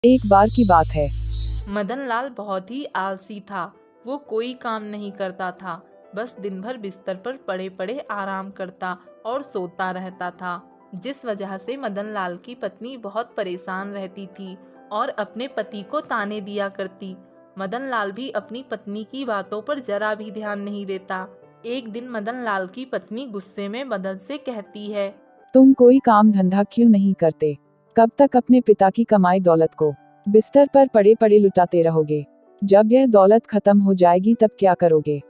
एक बार की बात है। मदन लाल बहुत ही आलसी था। वो कोई काम नहीं करता था, बस दिन भर बिस्तर पर पड़े पड़े आराम करता और सोता रहता था, जिस वजह से मदन लाल की पत्नी बहुत परेशान रहती थी और अपने पति को ताने दिया करती। मदन लाल भी अपनी पत्नी की बातों पर जरा भी ध्यान नहीं देता। एक दिन मदन लाल की पत्नी गुस्से में मदन से कहती है, तुम कोई काम धंधा क्यों नहीं करते? कब तक अपने पिता की कमाई दौलत को बिस्तर पर पड़े पड़े लुटाते रहोगे? जब यह दौलत खत्म हो जाएगी तब क्या करोगे?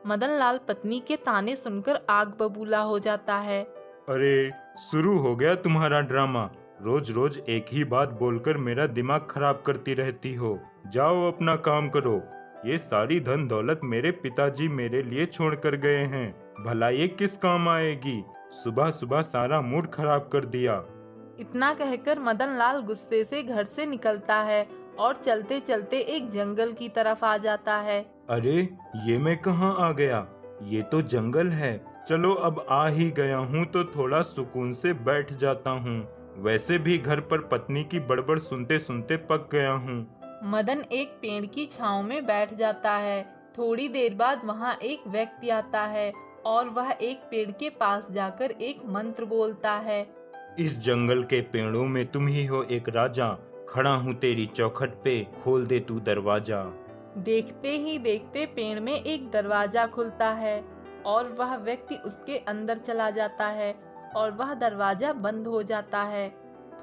मदन लाल पत्नी के ताने सुनकर आग बबूला हो जाता है। अरे, शुरू हो गया तुम्हारा ड्रामा। रोज रोज एक ही बात बोलकर मेरा दिमाग खराब करती रहती हो। जाओ अपना काम करो। ये सारी धन दौलत मेरे पिताजी मेरे लिए छोड़ कर गए हैं। भला ये किस काम आएगी? सुबह सुबह सारा मूड खराब कर दिया। इतना कहकर मदन लाल गुस्से से घर से निकलता है और चलते चलते एक जंगल की तरफ आ जाता है। अरे, ये मैं कहाँ आ गया? ये तो जंगल है। चलो अब आ ही गया हूँ तो थोड़ा सुकून से बैठ जाता हूँ। वैसे भी घर पर पत्नी की बड़बड़ सुनते सुनते पक गया हूँ। मदन एक पेड़ की छांव में बैठ जाता है। थोड़ी देर बाद वहाँ एक व्यक्ति आता है और वह एक पेड़ के पास जाकर एक मंत्र बोलता है। इस जंगल के पेड़ों में तुम ही हो एक राजा। खड़ा हूँ तेरी चौखट पे, खोल दे तू दरवाजा। देखते ही देखते पेड़ में एक दरवाजा खुलता है और वह व्यक्ति उसके अंदर चला जाता है और वह दरवाजा बंद हो जाता है।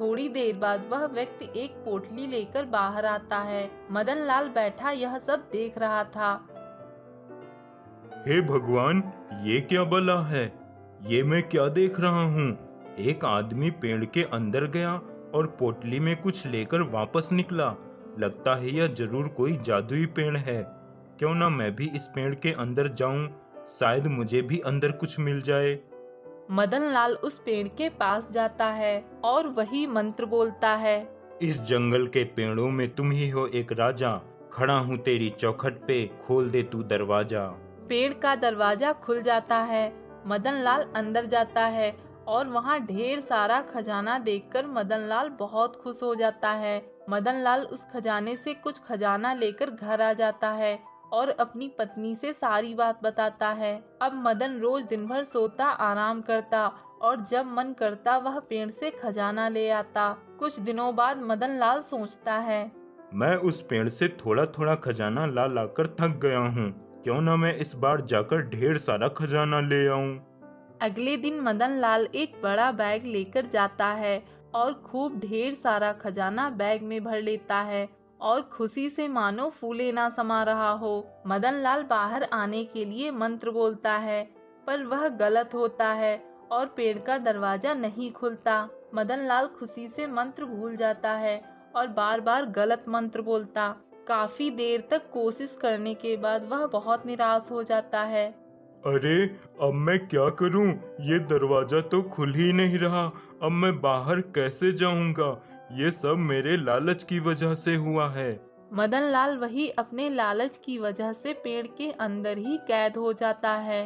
थोड़ी देर बाद वह व्यक्ति एक पोटली लेकर बाहर आता है। मदन लाल बैठा यह सब देख रहा था। हे भगवान, ये क्या बला है? ये मैं क्या देख रहा हूँ? एक आदमी पेड़ के अंदर गया और पोटली में कुछ लेकर वापस निकला। लगता है यह जरूर कोई जादुई पेड़ है। क्यों ना मैं भी इस पेड़ के अंदर जाऊं, शायद मुझे भी अंदर कुछ मिल जाए। मदन लाल उस पेड़ के पास जाता है और वही मंत्र बोलता है। इस जंगल के पेड़ों में तुम ही हो एक राजा। खड़ा हूँ तेरी चौखट पे, खोल दे तू दरवाजा। पेड़ का दरवाजा खुल जाता है। मदन लाल अंदर जाता है और वहाँ ढेर सारा खजाना देखकर मदन लाल बहुत खुश हो जाता है। मदन लाल उस खजाने से कुछ खजाना लेकर घर आ जाता है और अपनी पत्नी से सारी बात बताता है। अब मदन रोज दिन भर सोता आराम करता और जब मन करता वह पेड़ से खजाना ले आता। कुछ दिनों बाद मदन लाल सोचता है, मैं उस पेड़ से थोड़ा थोड़ा खजाना ला लाकर थक गया हूँ। क्यों ना मैं इस बार जाकर ढेर सारा खजाना ले आऊं। अगले दिन मदन लाल एक बड़ा बैग लेकर जाता है और खूब ढेर सारा खजाना बैग में भर लेता है और खुशी से मानो फूले ना समा रहा हो। मदन लाल बाहर आने के लिए मंत्र बोलता है, पर वह गलत होता है और पेड़ का दरवाजा नहीं खुलता। मदन लाल खुशी से मंत्र भूल जाता है और बार बार गलत मंत्र बोलता। काफी देर तक कोशिश करने के बाद वह बहुत निराश हो जाता है। अरे, अब मैं क्या करूं? ये दरवाजा तो खुल ही नहीं रहा। अब मैं बाहर कैसे जाऊंगा? ये सब मेरे लालच की वजह से हुआ है। मदन लाल वही अपने लालच की वजह से पेड़ के अंदर ही कैद हो जाता है।